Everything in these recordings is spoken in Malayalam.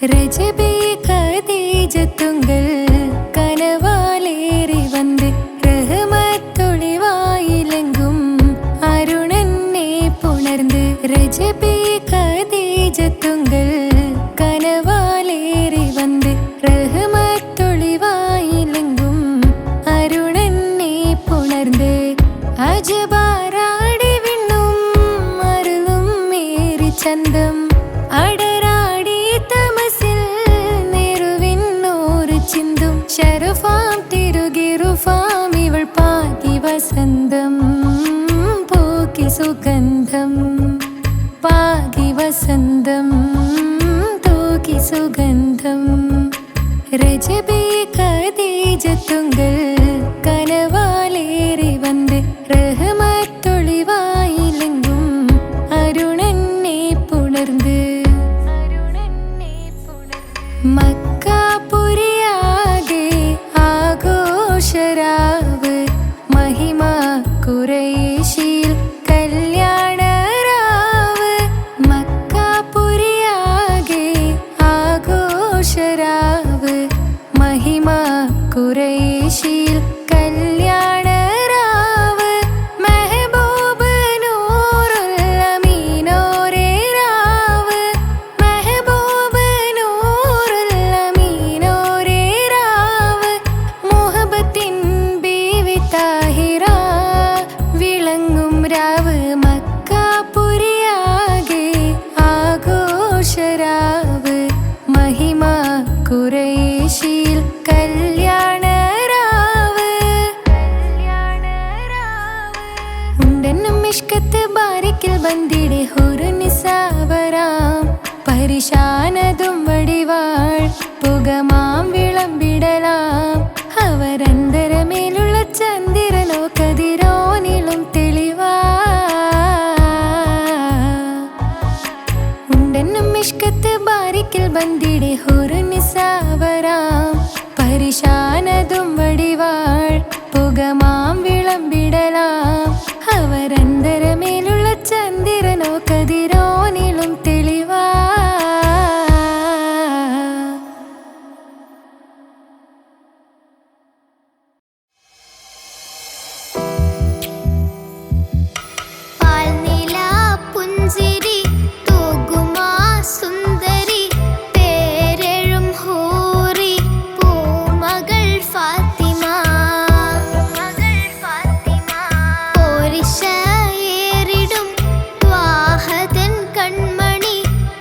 രജബേ ഖദീജത്തുങ്കൾ കനവാലേറി വന്ന് റഹ്മത്തൊളിവായിലെങ്കും അരുണനെ പുണർന്ന് രജബേ ഖദീജത്തുങ്കൾ കനവാലേറി വന്ന് റഹ്മത്തൊളിവായിലെങ്കും അരുണനെ പുണർന്ന് അജബാരാടി വിണ്ണും അരുളും മേരി ചന്തം അടരാടി തമസിൽ നെരുവിന്നൂറ് ചിന്തും ശരഫാം തിരുകിറുഫാം ഇവൾ പാകി വസന്തം പൂക്കി സുഗന്ധം പാകി വസന്തം തൂക്കി സുഗന്ധം രജബേ ഖദീജത്തുങ്കൾ കനവാലേറി വന്ന് റഹ്മത്തൊളിവായിലെങ്കും അരുണനെ പുണർന്ന് മക്കാപുരിയാകെ ആഘോഷരാവ് മഹിമ ഖുറൈശിയിൽ കല്യാണരാവ് മക്കാപുരിയാകെ ആഘോഷരാവ് മഹിമ ഖുറൈശിയിൽ കല്യാണരാവ് മെഹബൂബ് നൂറുൽ അമീനോരേ രാവ് മെഹബൂബ് നൂറുൽ അമീനോരേ രാവ് മുഹബത്തിൻ ബീവി താഹിറ വിളങ്ങും രാവ് മക്കാപുരിയാകെ ആഘോഷരാവ് മഹിമ ഖുറൈശിയിൽ കല്യാണരാവ് ഉണ്ടെന്നും മിഷ്കത്ത് ബാരിക്കിൽ ബന്ദിടെ ഹുറുനിസാവരാം പരിശാനതും വടിവാൾ പുകമാം വിളമ്പിടലാം അവരന്തരമേലുള്ള ചന്ദ്രനോ കതിരോനിലും തെളിവാ ഉണ്ടെന്നും മിഷ്കത്ത് ബാരിക്കിൽ ബന്ദിടെ ഹുറുനിസാവരാം പരിശാനതും വടിവാൾ പുകമാം വിളമ്പിടലാം അവരന്തരമേലുള്ള ചന്ദ്രനോ കതിരോനിലും തെളിവാ പാൽനിലാ പുഞ്ചിരി തൂകുമാ സുന്ദരി പേരെഴും ഹൂറി പൂമകൾ ഫാത്തിമ പോരിശയേറിടും ത്വാഹതൻ കൺമണി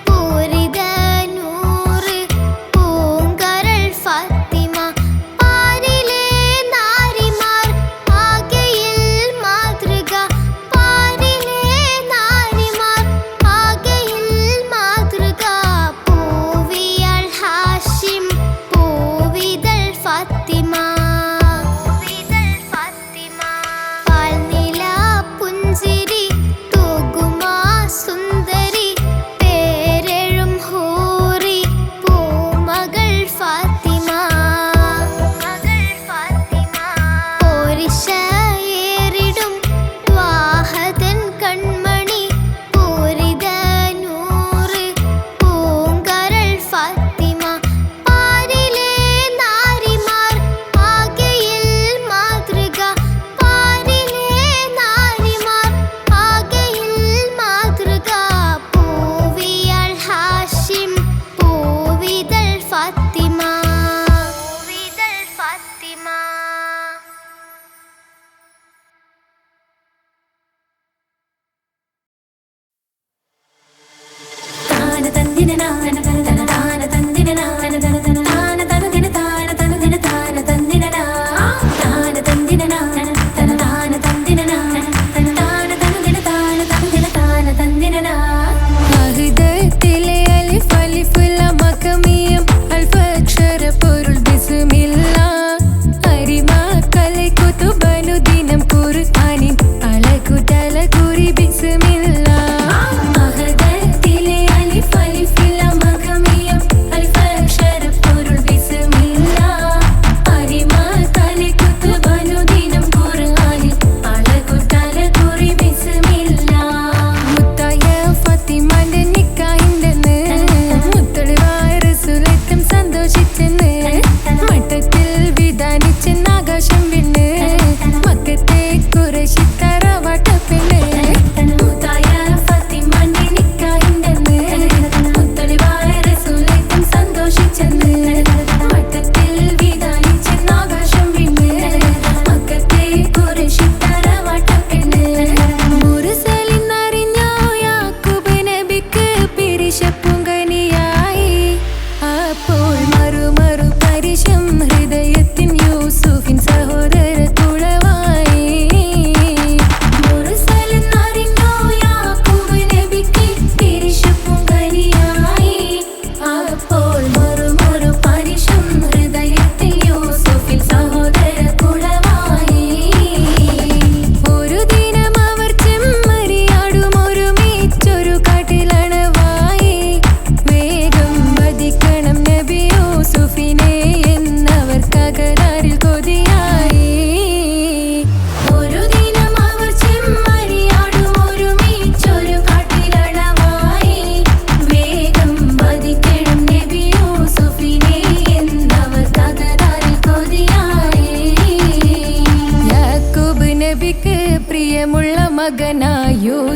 പൂരിത നൂറ് പൂങ്കരൾ ഫാത്തിമ പാരിലെ നാരിമാർ ആകയിൽ മാതൃക പാരിലെ നാരിമാർ ആകയിൽ മാതൃക പൂവിയാൾ ഹാഷിം പൂവിതൾ ഫാത്തിമ പാൽനിലാ പുഞ്ചിരി തൂകുമാ സുന്ദരി പേരെഴും ഹൂറി പൂമകൾ ഫാത്തിമ പോരിശയേറിടും ത്വാഹതൻ കൺമണി പൂരിത നൂറ് പൂങ്കരൾ ഫാത്തിമ പാരിലെ നാരിമാർ ആകയിൽ മാതൃക പാരിലെ നാരിമാർ ആകയിൽ മാതൃക പൂവിയാൾ ഹാഷിം പൂവിതൾ ഫാത്തിമ താന തന്ദിന നാന തന താന തന്ദിന നാന തന തന താന തനുദിന താന തനുദിന താന തന്ദിന നാ താന തന്ദിന നാന തന താന തന്ദിന നാന തന താന തനുദിന താന തനുദിന താന തന്ദിന നാ മഹ്ദത്തിലെ അലിഫ് അലിഫ് ലം മഖമിയം അൽഫക്ഷര പൊരുൾ ബിസ്മില്ലാ അരിമാ കലൈ കുതുബനുദിനം ഖുർആനിൻ അലകുതല കുരി ബിസ്മില്ലാ മഹ്ദത്തിലെ അലിഫ് അലിഫ് ലം മഖമിയം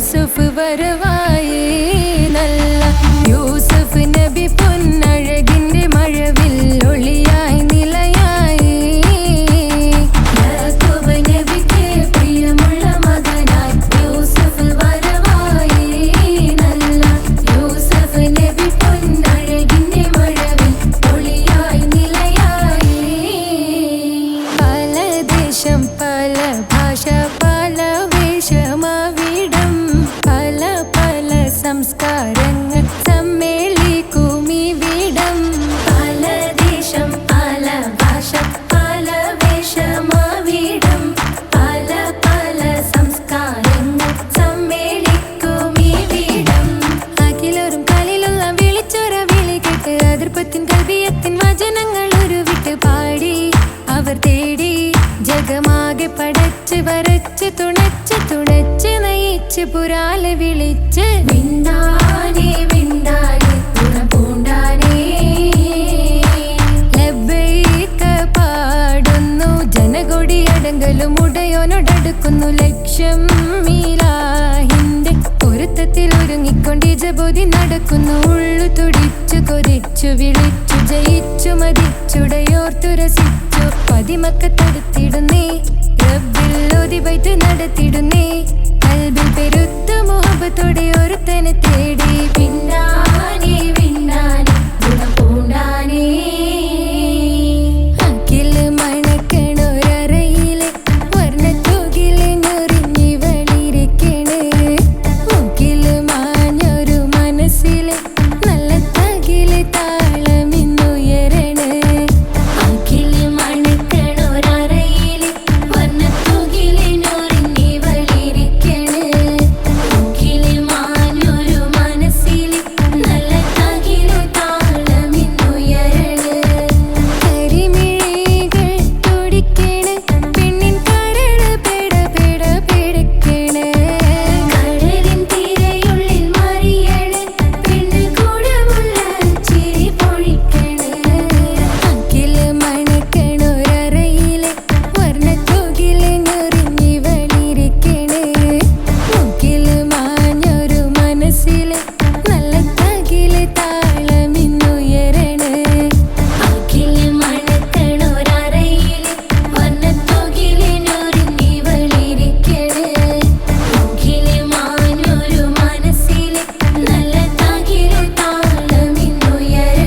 യൂസുഫ് വരവായി നല്ല യൂസുഫ് നബി പൊന്നഴകിന്റെ മഴവിൽ ഒളിയായി നിലയായി യാക്കൂബ് നബിക്ക് പ്രിയമുള്ള മകനായി യൂസുഫ് വരവായി നല്ല യൂസുഫ് നബി പൊന്നഴകിന്റെ മഴവിൽ ഒളിയായി നിലയായി പല ദേശം പല ഭാഷ പല വേഷമാവിടം പല പല സംസ്കാരങ്ങൾ സമ്മേളിക്കുമിവിടം പല ദേശം പല ഭാഷ പല വേഷമാവിടം പല പല സംസ്കാരങ്ങൾ സമ്മേളിക്കുമിവിടം അഖിലോരും കാലിലുള്ള വിളിച്ചൊര വിളി കേട്ട് അതിർപ്പത്തിൻ കൽബിയത്തിൻ വചനങ്ങൾ ഉരുവിട്ട് പാടി അവർ തേടി ജഗമാകെ പടച്ച് വരച്ച് തുണച്ച് തുണച്ച് നയിച്ച് പുരാലെ വിളിച്ച് വിണ്ടാനേ വിണ്ടാനേ ഗുണം പൂണ്ടാനേ ലബ്ബൈക പാടുന്നു ജനകൊടിയടങ്കലും ഉടയോനോടടുക്കുന്നു ലക്ഷ്യം മീലാഹിന്റെ പൊരുത്തത്തിൽ ഒരുങ്ങിക്കൊണ്ട് ജബോധി നടക്കുന്നു ഉള്ളു തുടിച്ചു കൊതിച്ചു വിളിച്ചു ജയിച്ചു മതിച്ചുടയോർത്തു രസിച്ചു പതിമക്കത്തടുത്തിടുന്നേ റബ്ബിൽ ഓതിബൈത്ത് നടത്തിടുന്നേ കൽബിൽ പെരുത്ത മുഹബത്തോടെ ഒരുത്തനെ തേടി പിന്നാനേ പിന്നാനേ ഗുണം പൂണ്ടാനേ അഖില് മണക്കണൊരറയിലെ വർണ്ണത്തൂകില് ഞൊറിഞ്ഞി വളിരിക്കണ് മുക്കില് മാഞ്ഞൊരു മനസ്സില് നല്ല തകില് താളമിന്നുയരണ അഖില് മണക്കണൊരറയിലെ വർണ്ണത്തൂകില് ഞൊറിഞ്ഞി വളിരിക്കണ് മുക്കില് മാഞ്ഞൊരു മനസ്സില് നല്ല തകില് താളമിന്നുയരണ കരിമിഴികൾ തുടിക്കണ് പെണ്ണിൻ കരള് പെട പെട പെടക്കണ് കടലിൻ തിരയുള്ളിൽ മറിയണ് പെണ്ണ് കൂടമുള്ള ചിരി പൊഴിക്കണ് അഖില് മണക്കണൊരറയിലെ വർണ്ണത്തൂകില് ഞൊറിഞ്ഞി വളിരിക്കണ് മുക്കില് മാഞ്ഞൊരു മനസ്സില് നല്ല തകില് താളമിന്നുയരണ അഖില് മണക്കണൊരറയിലെ വർണ്ണത്തൂകില് ഞൊറിഞ്ഞി വളിരിക്കണ് മുക്കില് മാഞ്ഞൊരു മനസ്സില് നല്ല തകില് താളമിന്നുയരണ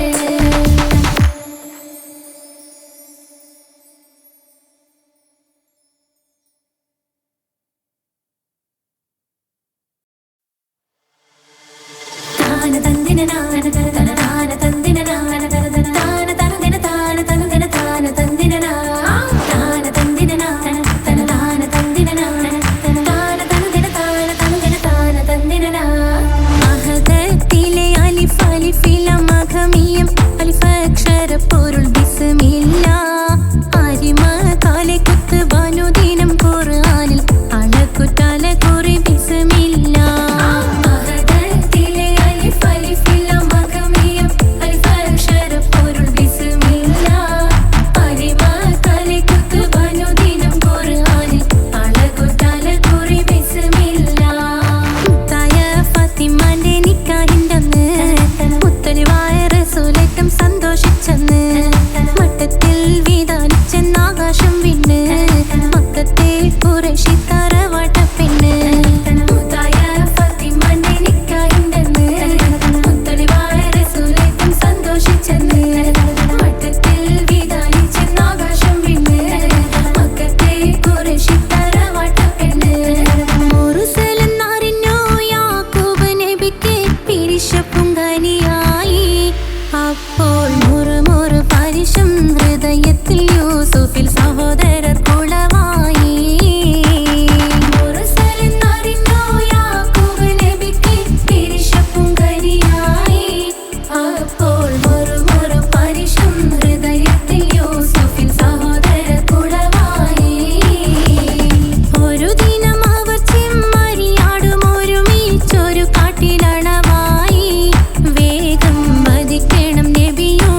താന തന്ദിന നാന തന തന താന തന്ദിന നാന തന തന താന തനുദിന താന തനുദിന താന തന്ദിന നാ താന തന്ദിന നാന തന താന തന്ദിന നാന തന താന തനുദിന താന തനുദിന താന തന്ദിന നാ മഹദത്തിലെ അലിഫ് അലിഫില മഖമിയം അലിഫ് അക്ഷര പൊരുൾ ബിസ്മില്ല ആരിമ കാലെ കുത്ത് ബാനുദീനം ഖുർആനിൽ അളക്കുതല കുറി ബിസ്മില്ല മഹദത്തിലെ അലിഫ് അലിഫില മഖമിയം അലിഫ് അക്ഷര പൊരുൾ ബിസ്മില്ല ആരിമ കാലെ കുത്ത് ബാനുദീനം ഖുർആനിൽ അളക്കുതല കുറി ബിസ്മില്ല മുത്തായ ഫാത്തിമാന്റെ നിക്കാഹിന്റെ അന്ന് മുത്തലിവായ റസൂലേറ്റം സന്തോഷിച്ചെന്ന് മട്ടത്തിൽ വീതാനിച്ചെന്ന് ആകാശം വിണ്ണ് മക്കത്തെ ഖുറൈശി തറവാട്ട പെണ്ണ് മുത്തായ ഫാത്തിമാന്റെ നിക്കാഹിന്റെ അന്ന് മുത്തലിവായ റസൂലേറ്റം സന്തോഷിച്ചെന്ന് മട്ടത്തിൽ വീതാനിച്ചെന്ന് ആകാശം വിണ്ണ് മക്കത്തെ ഖുറൈശി തറവാട്ട പെണ്ണ് മുറുസലെന്നറിഞ്ഞു യാക്കൂബ് നബിക്ക് പിരിശ പുങ്കനിയായി അപ്പോൾ മുറുമുറു പരിശം ഹൃദയത്തിൽ യൂസുഫിൽ സഹോദരർ കുളവായി മുറുസലെന്നറിഞ്ഞു യാക്കൂബ് നബിക്ക് പിരിശ പുങ്കനിയായി അപ്പോൾ മുറുമുറു പരിശം ഹൃദയത്തിൽ യൂസുഫിൽ സഹോദരർ കുളവായി ഒരു ദിനം അവർ ചെമ്മരിയാടും ഒരുമിച്ചൊരു കാട്ടിലണവായി വേഗം വധിക്കണം നബിയോ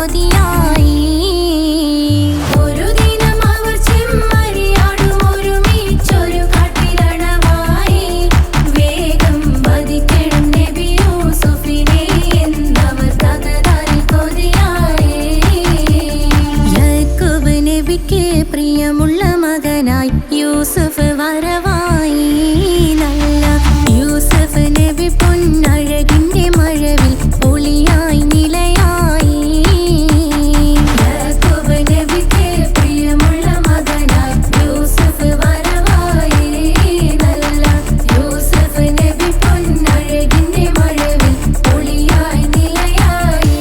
കൊതിയായി. ഒരു ദിനം അവർ ചെമ്മരിയാടും ഒരുമിച്ചൊരു കാട്ടിലണവായി. വേഗം വധിക്കണം നബി യൂസുഫിനെ എന്നവർ തകതാരിൽ കൊതിയായി. യാക്കൂബ് നബിക്ക് പ്രിയമുള്ള മകനായി യൂസുഫ് വരവായി. നല്ല യൂസുഫ് നബി പൊന്നഴകിന്റെ മഴവിൽ ഒളിയായി നിലയായി. യാക്കൂബ് നബിക്ക് പ്രിയമുള്ള മകനായി യൂസുഫ് വരവായി. നല്ല യൂസുഫ് നബി പൊന്നഴകിന്റെ മഴവിൽ ഒളിയായി നിലയായി.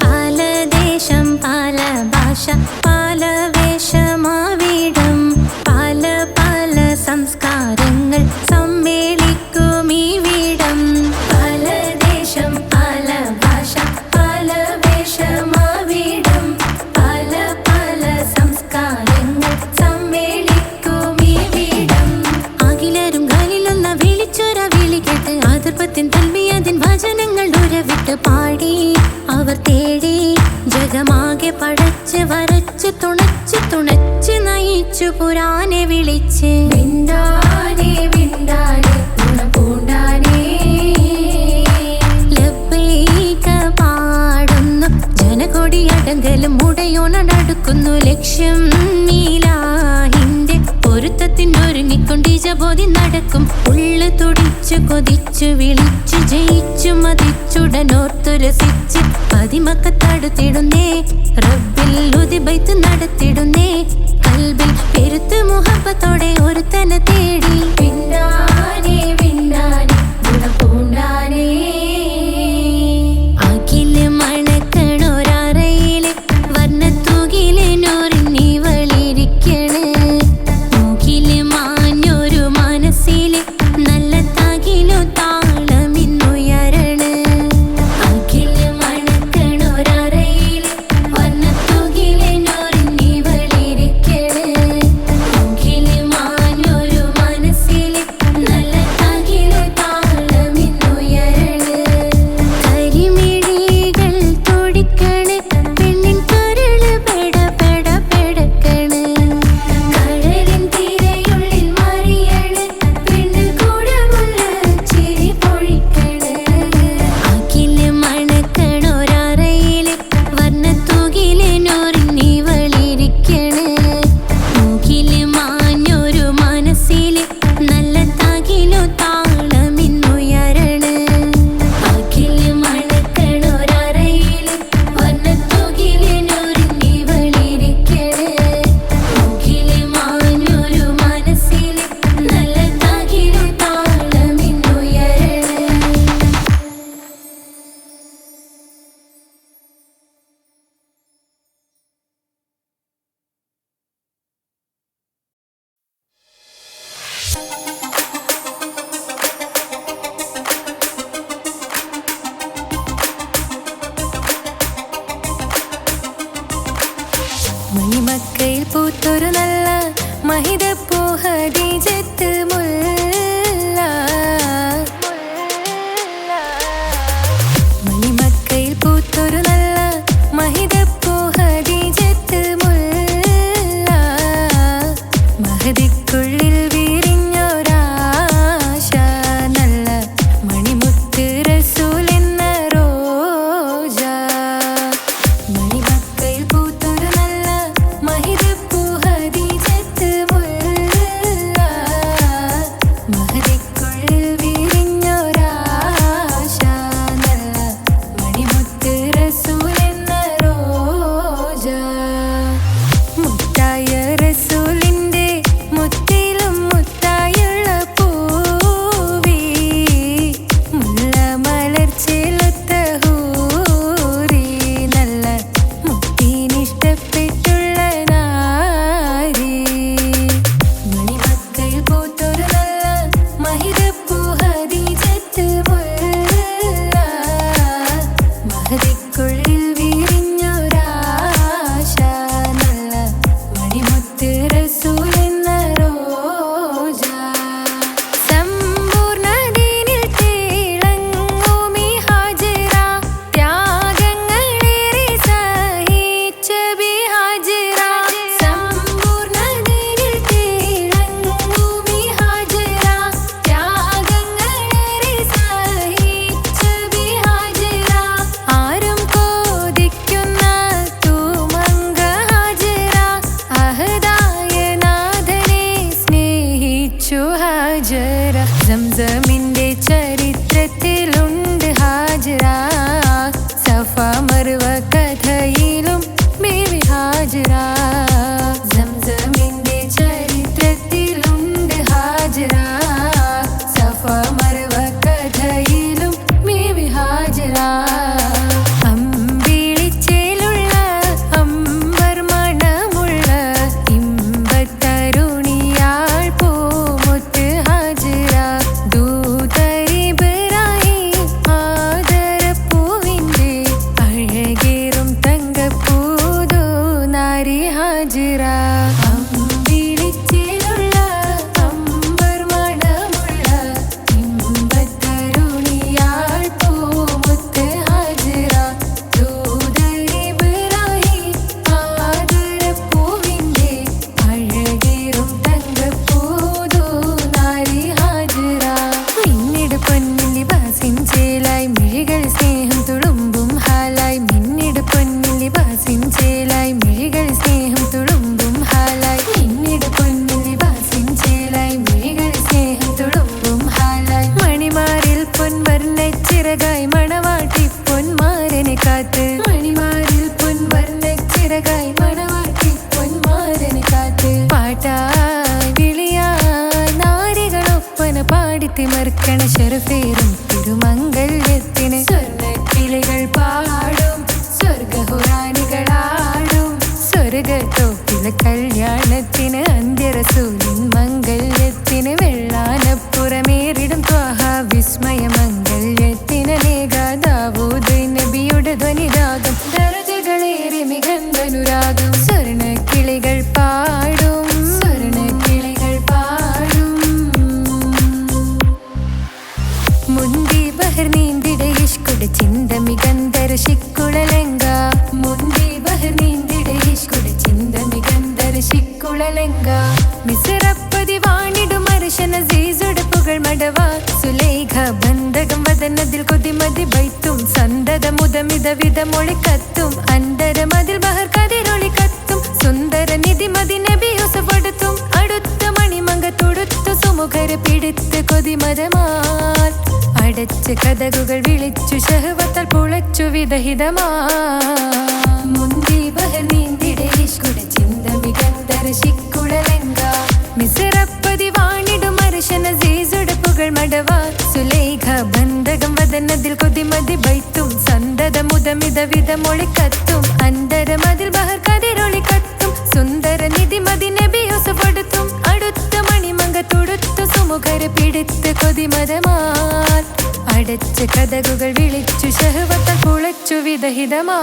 പല ദേശം പല ഭാഷ പല വേഷമാവിടം പല പല സംസ്കാരങ്ങൾ സമ്മേളിക്കും ഇവിടം. പല ദേശം പല ഭാഷ പല വേഷമാവിടം പല പല സംസ്കാരങ്ങൾ സമ്മേളിക്കും ഇവിടം. അഖിലരും കാലിലൊന്ന വിളിച്ചൊര വിളി കേട്ട് അതിർപ്പത്തിൻ തൽവിയതിൻ വചനങ്ങൾ ഉരവിട്ട് പാടി അവർ തേടി. ജഗമാകെ പടച്ച് വരച്ച് തുണച്ച് തുണച്ച് നയിച്ചു പുരാനെ വിളിച്ച്. വിണ്ടാനേ വിണ്ടാനേ ഗുണപൂണ്ടാനേ ലബ്ബൈക പാടുന്നു ജനകൊടിയടങ്കലും മുടയോണടുക്കുന്നു. ലക്ഷ്യം നീലാഹിന്റെ പൊരുത്തത്തിനൊരുങ്ങിക്കൊണ്ടിജബോധി നടക്കും. ഉള്ളു തുടിച്ചു കൊതിച്ചു വിളിച്ചു ജയിച്ചു മതിച്ചുടനോർത്തു രസിച്ച് പതിമക്കത്തടുത്തിടുന്നേ. റബ്ബിൽ ഉദിബൈത്ത് നടത്തിടുന്നേ. കൽബിൽ പെരുത്ത് മുഹബത്തോടെ ഒരുത്തനെ തേടി. വിണ്ടാനേ വിണ്ടാനേ ഗുണപൂണ്ടാനേ. അഖില് മണക്കണൊരറയില് വർണ്ണത്തൂകില് നൂറിനിവളിരിക്കണ്. മൂക്കില് മാഞ്ഞൊരു മനസ്സില് നല്ല തകിലു താളമിന്നുയരണ്. അഖില് മണക്കണൊരറയില് വർണ്ണത്തൂകില് നൂറിനിവളിരിക്കണ്. മൂക്കില് മാഞ്ഞൊരു മനസ്സില് നല്ല തകിലു താളമിന്നുയരണ്. കരിമിഴികൾ തുടിക്കണ് പെണ്ണിൻ കരള് പെട പെട പെടക്കണ്. കടലിൻ തിരയുള്ളിൽ മറിയണ് പെണ്ണ് കൂടമുള്ള ചിരി പൊഴിക്കണ്. അഖില് മണക്കണൊരറയില് വർണ്ണത്തൂകില് നൂറിനിവളിരിക്കണ്. മൂക്കില് മാഞ്ഞൊരു മനസ്സില് നല്ല തകിലു താളമിന്നുയരണ്. അഖില് മണക്കണൊരറയില് വർണ്ണത്തൂകില് നൂറിനിവളിരിക്കണ്. മൂക്കില് മാഞ്ഞൊരു മനസ്സില് നല്ല തകിലു താളമിന്നുയരണ്. മണിമക്കയിൽ പൂത്തൊരു നല്ല മഹിതപ്പൂ ഹദീജത്ത് മുല്ല. മണിമക്കയിൽ പൂത്തൊരു നല്ല മഹിതപ്പൂ ഹദീജത്ത് മുല്ല. മഹദിക്കുള്ളിൽ വിരിഞ്ഞൊരാശ നല്ല മണിമുത്ത് റസൂൽ എന്ന റോജ. മണിമക്കയിൽ പൂത്തൊരു നല്ല മഹിതപ്പൂ ഹദീജത്ത് മുല്ല. മഹദിക്കുള്ളിൽ വിരിഞ്ഞൊരാശ നല്ല മണിമുത്ത് റസൂൽ എന്ന റോജ. മുത്തായ റസൂലിന്റെ മുത്തിലും മുത്തായുള്ള പൂവി. മുല്ല മലർച്ചെലുത്ത ഹൂറി നല്ല മുത്തിനിഷ്ടപ്പെട്ടുള്ള നാരി. മണിമക്കയിൽ പൂത്തൊരു നല്ല മഹിതപ്പൂ ഹദീജത്ത് മുല്ല. മഹദിക്കുള്ളിൽ വിരിഞ്ഞൊരാശ നല്ല മണിമുത്ത് റസൂൽ എന്ന റോജ. സമ്പൂർണ്ണ ദീനിൽ തിളങ്ങുമീ ഹാജറ ത്യാഗങ്ങളേറെ മറുവ കഥയിലും ബീവി ഹാജറ. സംസമിന്റെ ചരിത്രത്തിലുണ്ട് ഹാജറ. സഫ മറുവ കഥയിലും ബീവി ഹാജറ. അമ്പിളിച്ചേലുള്ള അമ്പർ മണമുള്ള ഇമ്പത്തരുണിയാൾ പൂമുത്ത് ഹാജറ. ദൂതരിബറായി ആദരപ്പൂവിന്റെ അഴകേറും തങ്കപ്പൂതോ നാരി ഹാജറ. അമ്പിളിച്ചേലുള്ള അമ്പർ മണമുള്ള ഇമ്പത്തരുണിയാൾ പൂമുത്ത് ഹാജറ. ദൂതരിബറായി ആദരപ്പൂവിന്റെ അഴകേറും തങ്കപ്പൂതോ നാരി ഹാജറ. മിന്നിട് പൊന്നിൻ ലിബാസിൻ ചേലായി മിഴികൾ സ്നേഹം തുളുമ്പും ഹാലായി. മിന്നിട് പൊന്നിൻ ലിബാസിൻ ചേലായി മിഴികൾ സ്നേഹം തുളുമ്പും ഹാലായി. മിന്നിട് പൊന്നിൻ ലിബാസിൻ ചേലായി മിഴികൾ സ്നേഹം തുളുമ്പും ഹാലായി. മണിമാരിൽ പൊൻവർണ്ണച്ചിറകായി മണവാട്ടി പൊന്മാരനെ കാത്ത്. മണിമാരിൽ പൊൻവർണ്ണച്ചിറകായി മണവാട്ടി പൊന്മാരനെ കാത്ത്. പാട്ടായി വിളിയായി നാരികളൊപ്പന പാടിത്തിമർക്കണ ശരഫേറും തിരുമംഗല്യത്തിന്. സ്വർണ്ണക്കിളികൾ പാടും സ്വർഗഹുറാനികളാടും സ്വർഗത്തോപ്പിലെ കല്യാണത്തിന്. അന്ത്യറസൂലിൻ മംഗല്യത്തിന്. വെള്ളാനപ്പുറമേറിടും ത്വാഹ വിസ്മയ മംഗല്യത്തിന്. ദാവൂദ് നബിയുടെ ധ്വനിരാഗം ദരജകളേറെ മികന്ധനുരാഗം. സ്വർണ്ണക്കിളികൾ പാടും സ്വർണ്ണക്കിളികൾ പാടും. മുന്തി ബഹർ നീന്തിടെ ഇഷ്കുടെ ചിന്ത മികന്ധര ശിക്കുളലങ്ക. മുന്തി ബഹർ നീന്തിടെ ഇഷ്കുടെ ചിന്ത മികന്ധര ശിക്കുളലങ്ക. മിസ്റപ്പതി വാണിടും അർശന സീസുടെ പുകൾ മടവ. സുലൈഖ ബന്ധകം വദനതിൽ കൊതിമതി ബൈത്തും. സന്തത മുതമിത വിധമൊളി കത്തും. അന്തരമതിൽ ബഹർ കതിരൊളി കത്തും. സുന്ദര നിധിമതി നബി യൂസഫെടുത്തും. അടുത്ത മണിമങ്ക തൊടുത്തു സുമുഖരെ പിടിത്ത് കൊതിമതമാൽ. അടച്ച് കഥകുകൾ വിളിച്ചു ഷഹവത്താൽ പുളച്ചു വിദഹിതമാ. മുന്തി ബഹർ നീന്തിടെ ഇഷ്കുടെ ചിന്ത മികന്ധര ശിക്കുളലങ്ക. മിസ്റപ്പതി വാണിടും അർശന സീസുടെ പുകൾ മടവ. സുലൈഖ ബന്ധകം വദനതിൽ കൊതിമതി ബൈത്തും. സന്തത മുതമിത വിധമൊളി കത്തും. അന്തരമതിൽ ബഹർ കതിരൊളി കത്തും. സുന്ദര നിധിമതി നബി യൂസഫെടുത്തും. അടുത്ത മണിമങ്ക തൊടുത്തു സുമുഖരെ പിടിത്ത് കൊതിമതമാൽ. അടച്ച് കഥകുകൾ വിളിച്ചു ഷഹവത്താൽ പുളച്ചു വിദഹിതമാ.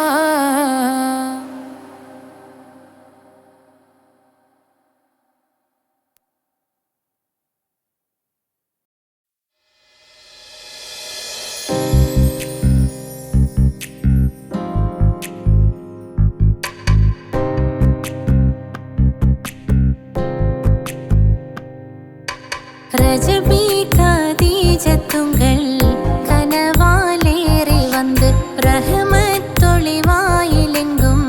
ரஜபி கதீஜத்துங்கள் கனவாலேறி வந்து ரஹமத்தொளி வாயிலெங்கும்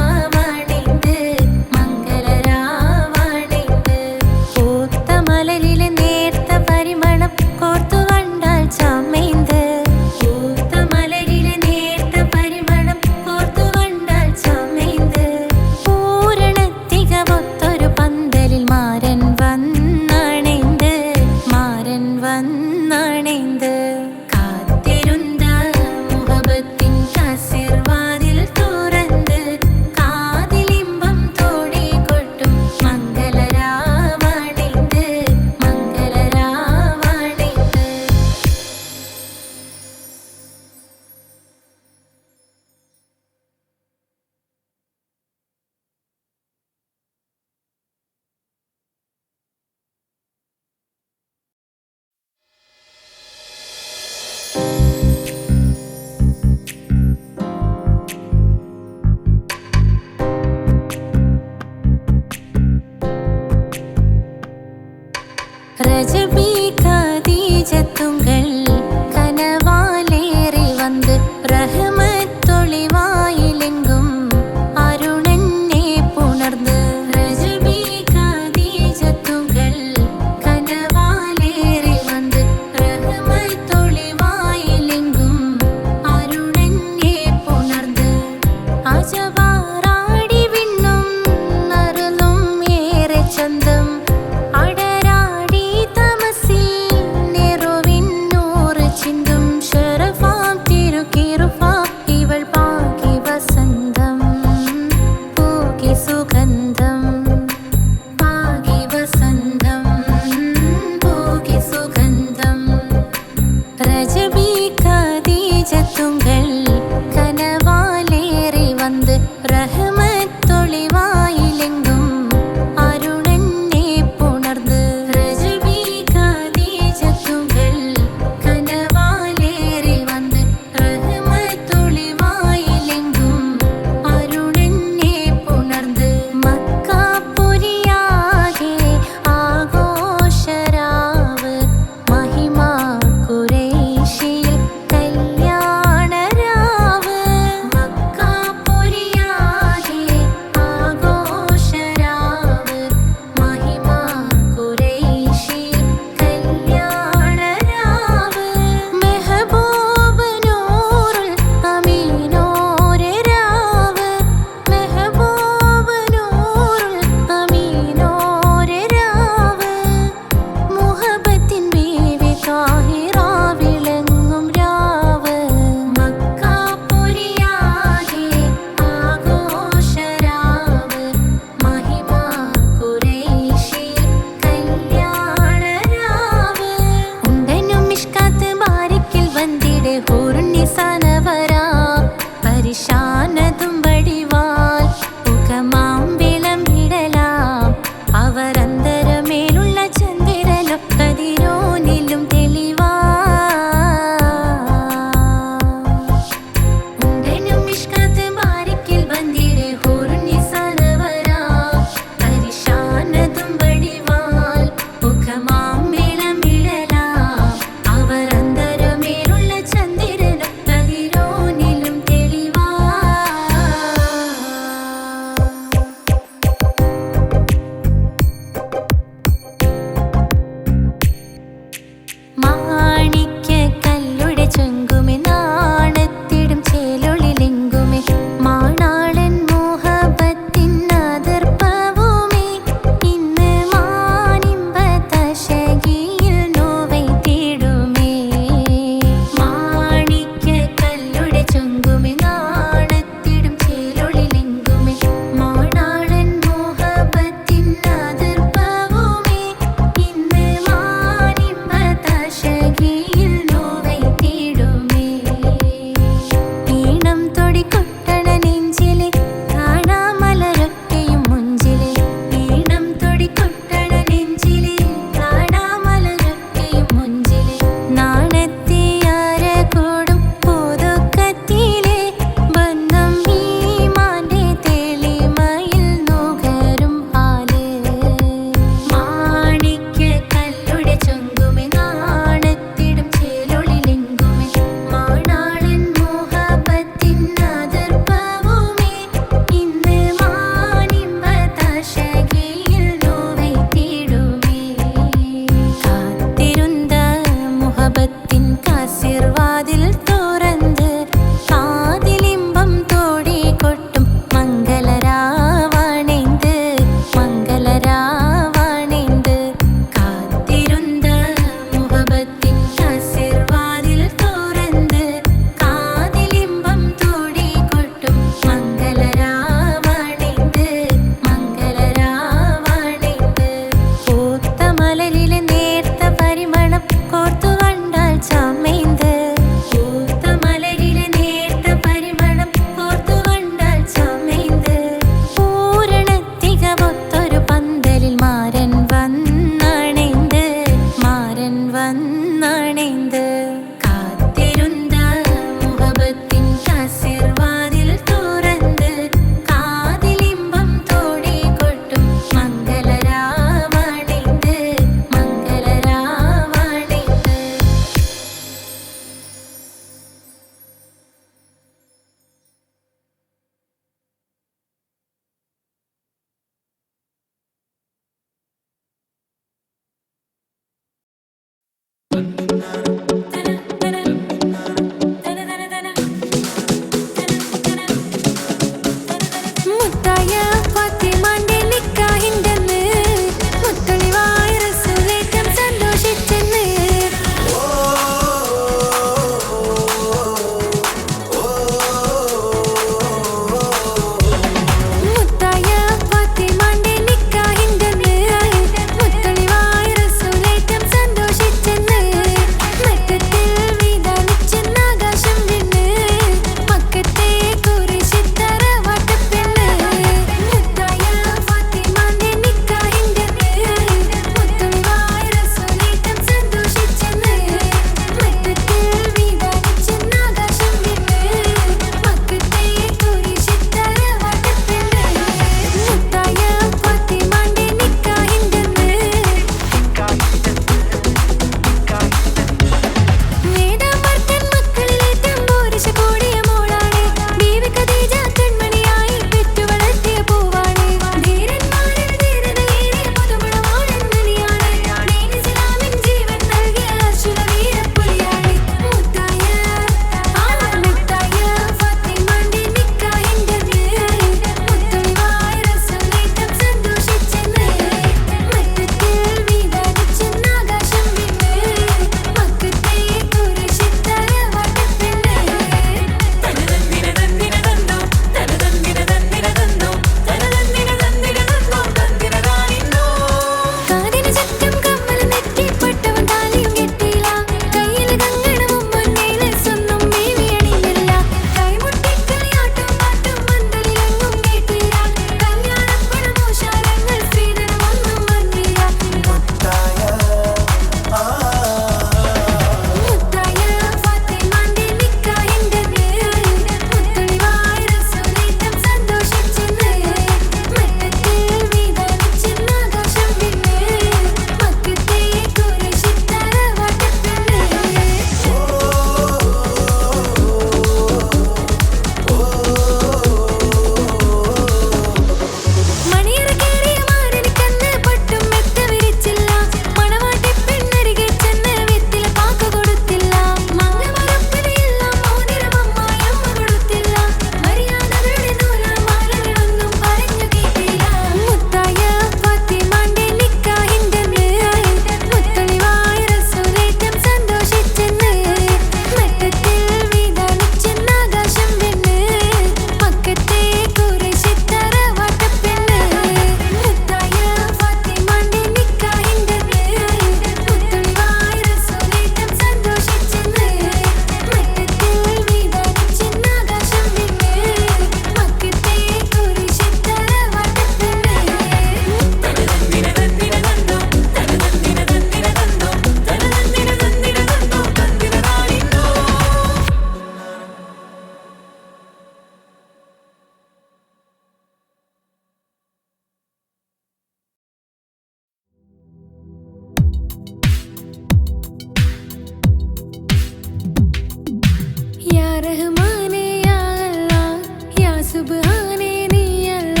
സുബ്ഹാനേ നീയല്ല,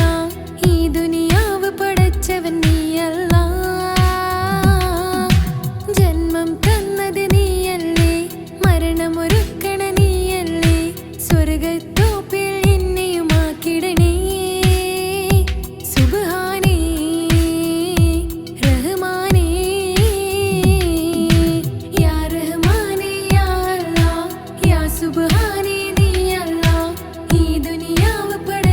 ഈ ദുനിയാവ് പടച്ചവൻ നീയല്ല. ജന്മം തന്നത് നീയല്ലേ, മരണമൊരുക്കണ നീയല്ലേ, സ്വർഗത്തോപ്പിൽ എന്നെയുമാക്കിടണേ. സുബ്ഹാനേ റഹ്മാനേ, യാ റഹ്മാനേ യാ അല്ലാഹ്, യാ സുബ്ഹാനേ നീയല്ല, ഈ ദുനിയാവ് പട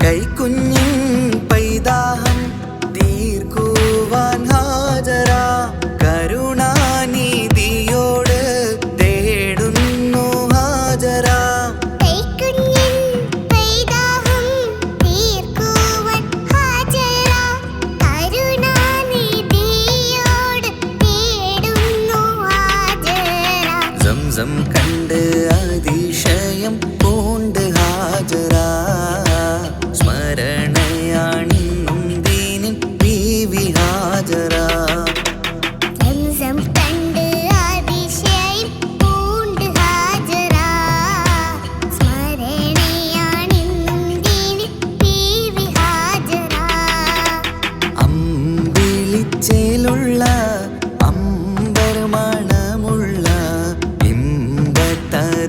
കൈക്കുഞ്ഞിൻ പൈതാഹം തീർക്കുവാൻ ഹാജറ കരുണാനിധിയോട് തേടുന്നു ഹാജറ. കൈക്കുഞ്ഞിൻ പൈതാഹം തീർക്കുവാൻ ഹാജറ കരുണാനിധിയോട് തേടുന്നു ഹാജറ. സംസം കണ്ട് അതിശയം പൂണ്ട് ഹാജറ സ്മരണയാണിന്നും ദീനിൻ ബീവി ഹാജറ. സംസം കണ്ട് അതിശയം പൂണ്ട് ഹാജറ സ്മരണയാണിന്നും ദീനിൻ ബീവി ഹാജറ. അമ്പിളിച്ചേലുള്ള അമ്പർ മണമുള്ള ഇമ്പത്തരുണിയാൾ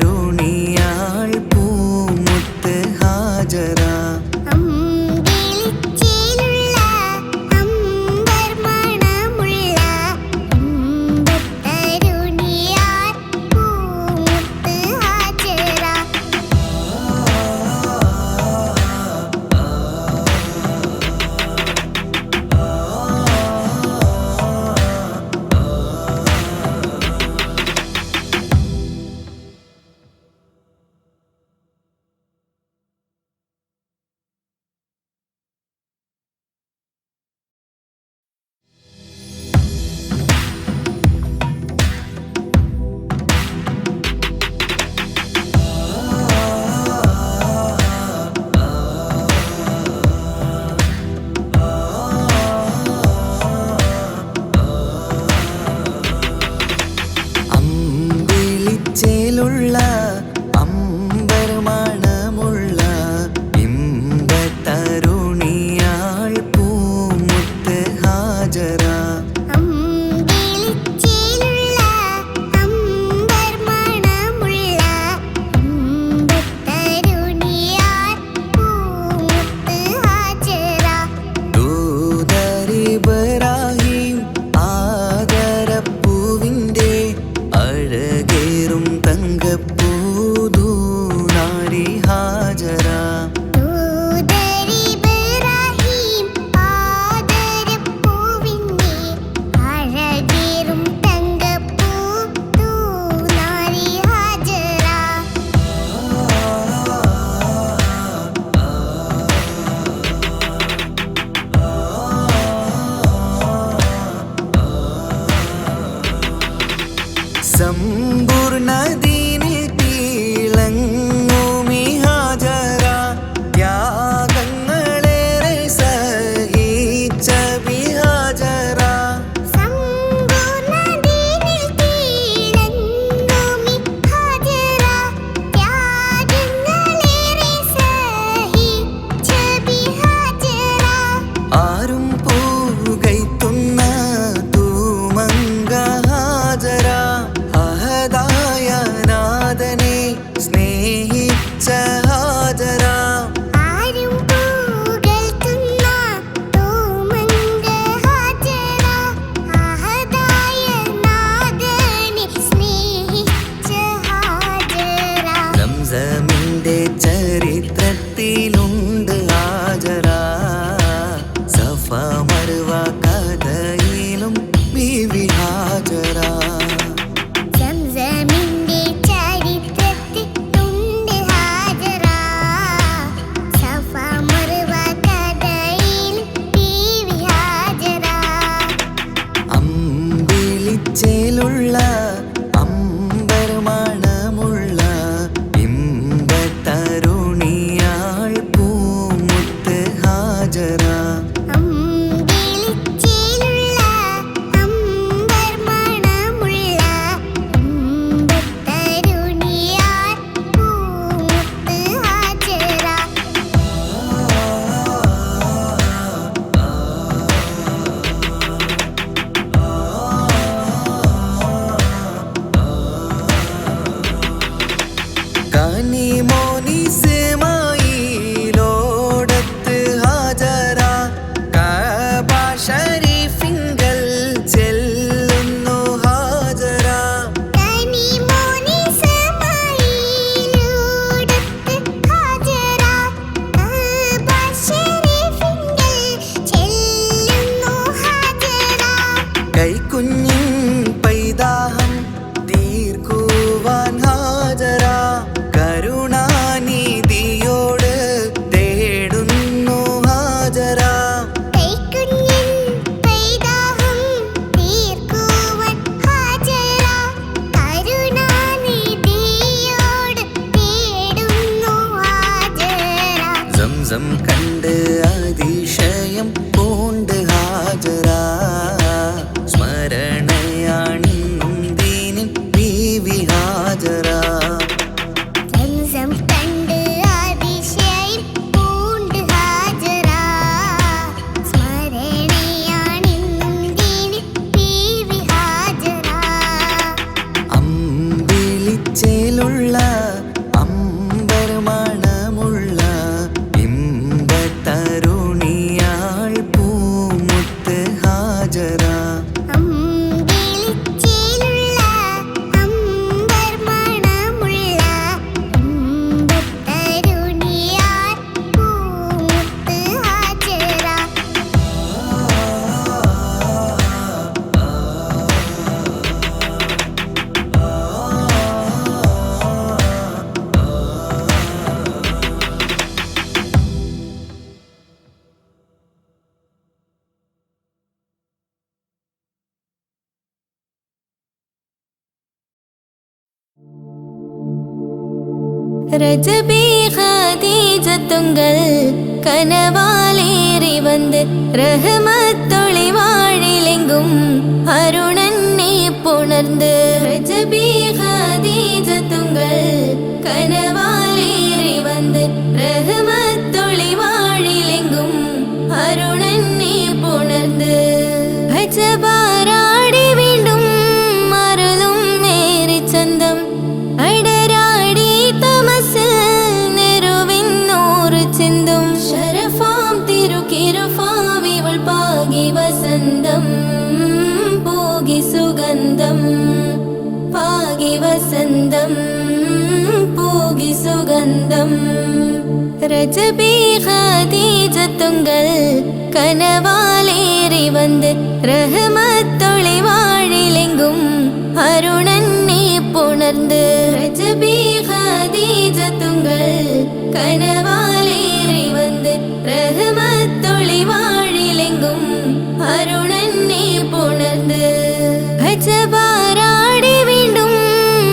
പൂമുത്ത് ഹാജറ. അമ്പിളിച്ചേലുള്ള അമ്പർ മണമുള്ള ഇമ്പത്തരുണിയാൾ പൂമുത്ത് ഹാജറ. അമ്പിളിച്ചേലുള്ള അമ്പർ മണമുള്ള ഇമ്പത്തരുണിയാൾ പൂമുത്ത് ഹാജറ. അമ്പിളിച്ചേലുള്ള അമ്പർ മണമുള്ള ഇമ്പത്തരുണിയാൾ പൂമുത്ത് ഹാജറ. ദൂതരിബ്രാഹിം ആദരപ്പൂവിൻ്റെ അഴകേറും തങ്കപ്പൂതൂനാരി ഹാജറ. ദൂതരിബ്രാഹിം ആദരപ്പൂവിൻ്റെ അഴകേറും തങ്കപ്പൂതൂനാരി ഹാജറ. സമ്പൂർണ്ണ ദീനിൽ തിളങ്ങുമി ഹാജറ ത്യാഗങ്ങളേറെ സഹിച്ച ബിഹാജറ. സമ്പൂർണ്ണ ദീനിൽ തിളങ്ങുമി ഹാജറ ത്യാഗങ്ങളേറെ സഹിച്ച ബിഹാജറ. ആരും പൂകൈത്തുന്ന തൂമങ്ക ഹാജറ അഹദായ നാഥനെ സ്നേഹിച്ച ഹാജറ. ആരും പുകഴ്ത്തുന്ന തൂമങ്ക ഹാജറ അഹദായ നാഥനെ സ്നേഹിച്ച ഹാജറ. സംസമിന്റെ ചരിത്രത്തിലുണ്ട് ഹാജറ സഫ മർവ കഥയിലും ബീവി ഹാജറ. സംസമിന്റെ ചരിത്രത്തിലുണ്ട് ഹാജറ സഫ മർവ കഥയിൽ ബീവി ഹാജറ. അമ്പിളിച്ചേലുള്ള അമ്പർ മണമുള്ള ഇമ്പത്തരുണിയാൾ സംസം കണ്ട് അതിശയം പൂണ്ട് ഹാജറ സ്മരണയാണിന്നും ദീനിൻ ബീവി ഹാജറ സംസം കണ്ട് അതിശയം പൂണ്ട് ഹാജറ സ്മരണയാണിന്നും ദീനിൻ ബീവി ഹാജറ അമ്പിളിച്ചേലുള്ള അമ്പർ മണമുള്ള ഇമ്പത്തരുണിയാൾ പൂമുത്ത് ഹാജറ അമ്പിളിച്ചേലുള്ള അമ്പർ മണമുള്ള ഇമ്പത്തരുണിയാൾ പൂമുത്ത് ഹാജറ ரஜபி ஹதீஜத்துங்கள் கனவாலேறி வந்து ரஹமத்தொளி வாழிலெங்கும் அருணன்னே புணர்ந்து ரஜபி ஹதீஜத்துங்கள் கனவாலேறி வந்து ரஹமத்தொளி வாழிலெங்கும் அருணன்னே புணர்ந்து அஜபாராடி വീണ്ടും മറലും മേരി ചന്തം അടരാടി തമസിൽ നെരുവിന്നൂറ് ചിന്തും ശരഫാം തിരുക്കിരഫാം ഇവൾ പാകി വസന്തം പോകി സുഗന്ധം പാകി വസന്തം പോകി സുഗന്ധം രജബി ഖദീജത്തുങ്കൾ കനവാലേറി വന്ന് റഹ്മത്തൊളി വാഴിലെങ്കും അരുണന്നെ പുണർന്ന് രജബി ഖദീജത്തുങ്കൾ കനവാലേറി വന്ന് റഹ്മത്തൊളി വാഴിലെങ്കും അരുണന്നെ പുണർന്ന് അജബാരാടി വീണ്ടും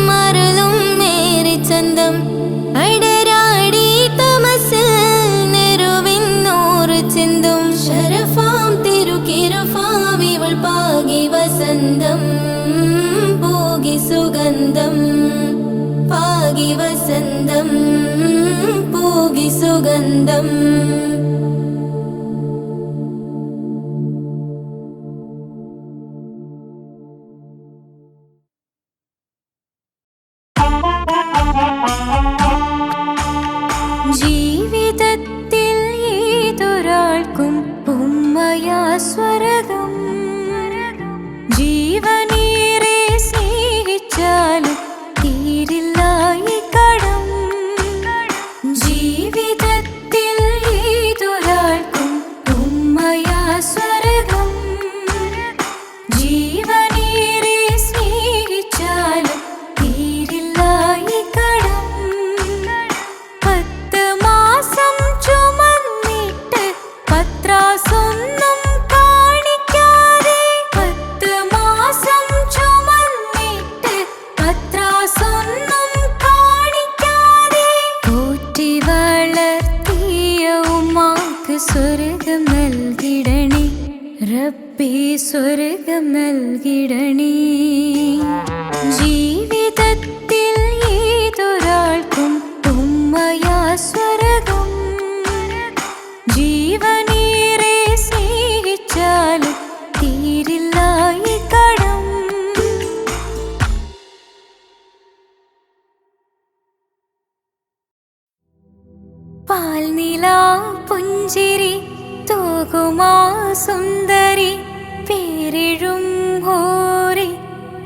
മറലും മേരി ചന്തം അടരാടി തമസിൽ നെരുവിന്നൂറ് ചിന്തും ശരഫാം തിരുക്കിരഫാം ഇവൾ പാകി വസന്തം പോകി സുഗന്ധം പാകി വസന്തം പോകി സുഗന്ധം ജീവിതത്തിൽ ഏതൊരാൾക്കും ഉമ്മയാ സ്വർഗം ജീവനേറെ സ്നേഹിച്ചാലും തീരില്ല ഈ കടം ജീവിതത്തിൽ ഏതൊരാൾക്കും ഉമ്മയാ സ്വർഗം ജീവനേറെ സ്നേഹിച്ചാലും തീരില്ല ഈ കടം 10 മാസം ചുമന്നിട്ട് പത്രാസൊന്നും കാണിക്കാതെ 10 മാസം ചുമന്നിട്ട് പത്രാസൊന്നും കാണിക്കാതെ പോറ്റി വളർത്തിയ ഉമ്മാക്ക് സ്വർഗം നൽകിടണേ റബ്ബേ സ്വർഗം നൽകിടണേ ജീവിതത്തിൽ ഏതൊരാൾക്കും ഉമ്മയാ സ്വർഗം ജീവനേറെ സ്നേഹിച്ചാലും തീരില്ല ഈ കടം പാൽനിലാ പുഞ്ചിരി തൂകുമാ സുന്ദരി പേരിഴും ഹോറി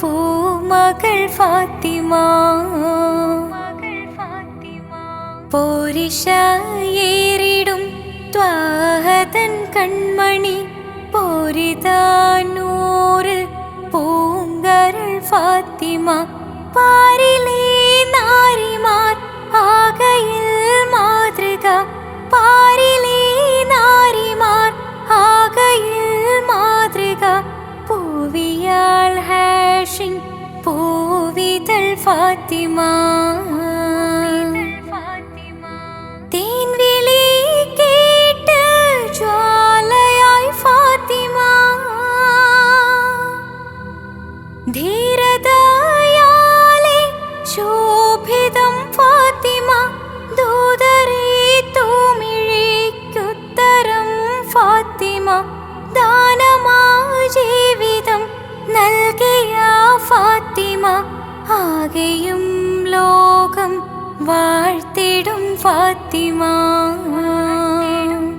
പൂമകൾ ഫാത്തിമ പോരിശയേറിടും ത്വാഹതൻ കൺമണി പോരിതാനൂറ് പൂങ്കരൾ ഫാത്തിമ പാരിലേ നാരിമാർ ആകയിൽ മാതൃക പാരിലേ നാരിമാർ ആകയിൽ മാതൃക പൂവിയാൾ ഹാഷിൻ പൂവിതൾ ഫാത്തിമ തേൻവിളി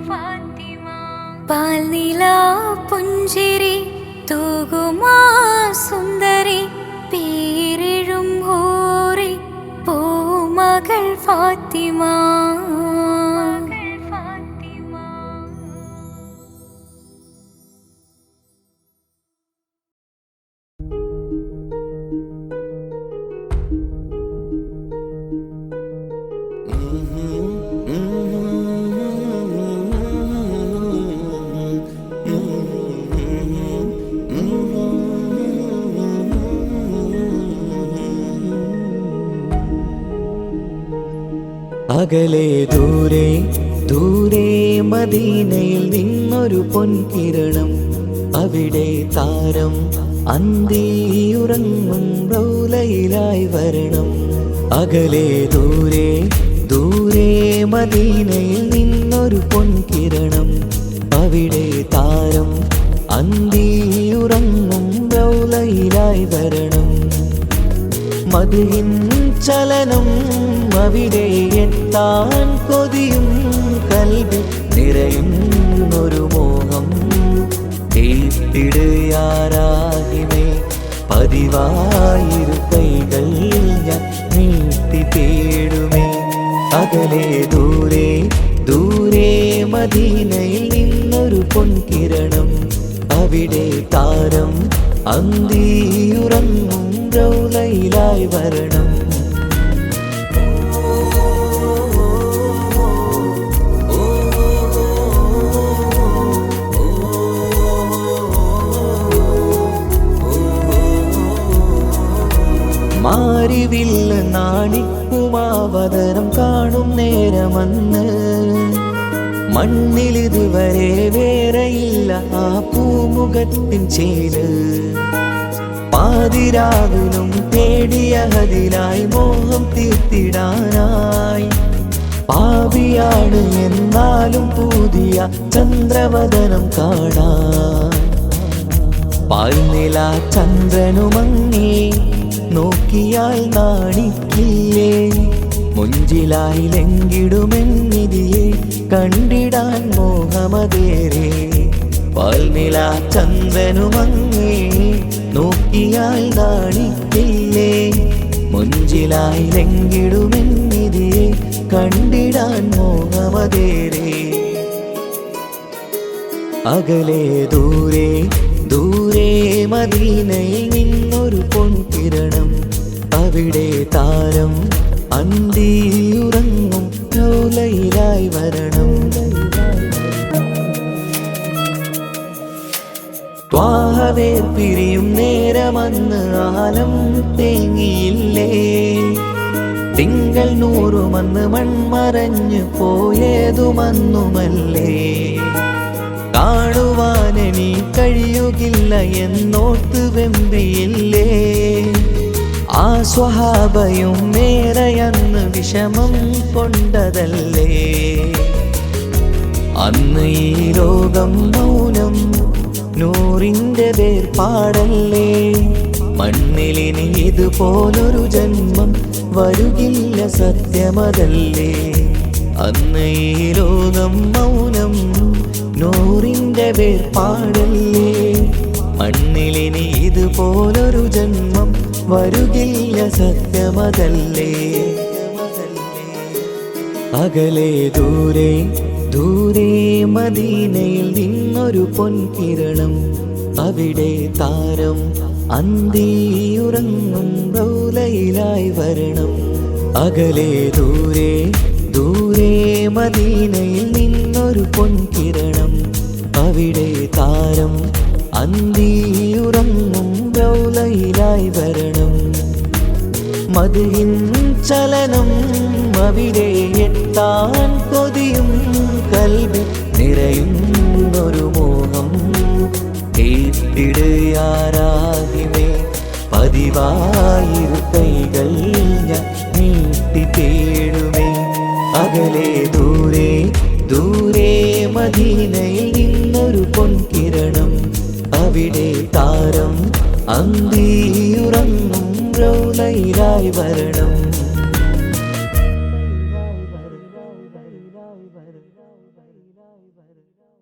ഫാത്തിമ പാൽനില പുഞ്ചിരി തൂകുമാ സുന്ദരി പേരിഴും ഹൂറി പൂമകൾ ഫാത്തിമ അകലെ ദൂരെ ദൂരെ മദീനയിൽ നിന്നൊരു പൊൻകിരണം അവിടെ താരം അന്തിയുറങ്ങും റൗലയിലായി വരണം. അകലെ ദൂരെ ദൂരെ മദീനയിൽ നിന്നൊരു പൊൻകിരണം അവിടെ താരം അന്തിയുറങ്ങും റൗലയിലായി വരണം. മദിഹിൻ ചലനം അവിടെ എത്താൻ കൊതിയും കൽബിൽ നിറയുന്നൊരു മോഹം തീർത്തിടുയാരാഹിമേ പതിവായിരു കൈകൾ ഞാൻ നീട്ടി തേടുമേ. അകലെ ദൂരെ ദൂരെ മദീനയിൽ നിന്നൊരു പൊൻകിരണം അവിടെ താരം അന്തിയുറങ്ങും റൗലയിലായി വരണം. മാരിവില്ല നാണിക്കുമാവതരം കാണും നേരമന്ന് മണ്ണിലിതുവരെ വേറെയില്ല ആ പൂമുഖത്തിൻ ചേര്. പാതിരാവിലും തേടിയ ഹദിലായി മോഹം തീർത്തിടാനായി പാപിയാണ് എന്നാലും പുതിയ ചന്ദ്രവദനം കാണാൻ. പാൽനില ചന്ദ്രനുമങ്ങി നോക്കിയാൽ നാണിക്കില്ലേ മുഞ്ചിലായി ലംഘിടുമെന്നിതിയെ കണ്ടിടാൻ മോഹമതേറെ. പാൽനില ചന്ദ്രനുമങ്ങി നോക്കിയാൽ നാണിക്കില്ലേ മുഞ്ചിലായി ലംഘിടുമെന്നിതിയെ കണ്ടിടാൻ മോഹമതേറെ. അകലെ ദൂരെ ദൂരെ മദീനയിൽ നിന്നൊരു പൊൻകിരണം അവിടെ താരം അന്തിയുറങ്ങും റൗലയിലായി വരണം. ത്വാഹവേ പിരിയും നേരമന്ന് ആലം തേങ്ങിയില്ലേ തിങ്കൾ നൂറുമന്ന് മൺമറഞ്ഞു പോയതുമന്നുമല്ലേ. കാണുവാനെനി കഴിയുകില്ല എന്നോർത്ത് വെമ്പിയില്ലേ ആ സ്വഹാബയും മേറയന്ന് വിഷമം കൊണ്ടതല്ലേ. അന്ന് ഈ ലോകം മൗനം നൂറിൻ്റെ വേർപാടല്ലേ. മണ്ണിലിനി ഇതുപോലൊരു ജന്മം വരുകില്ല സത്യമതല്ലേ. അന്ന് ഈ ലോകം മൗനം നൂറിൻ്റെ വേർപാടല്ലേ. മണ്ണിലിനി ഇതുപോലൊരു ജന്മം വരുകില്ല സത്യമതല്ലേ. അകലെ ദൂരെ ദൂരെ മദീനയിൽ നിന്നൊരു പൊൻകിരണം അവിടെ താരം അന്തിയുറങ്ങും റൗലയിലായി വരണം. അകലെ ദൂരെ ദൂരെ മദീനയിൽ നിന്നൊരു പൊൻകിരണം അവിടെ താരം അന്തിയുറങ്ങും റൗലയിലായി വരണം. മദിഹിൻ ചലനം അവിടെ എത്താൻ കൊതിയും കൽബിൽ നിറയുന്നൊരു മോഹം തീർത്തിടുയാരാഹിമേ പതിവായിരു കൈകൾ ഞാൻ നീട്ടി തേടുമേ. അകലെ ദൂരെ ദൂരെ മദീനയിൽ നിന്നൊരു പൊൻകിരണം അവിടെ താരം അന്തിയുറങ്ങും റൗലയിലായി വരണം. വരലാ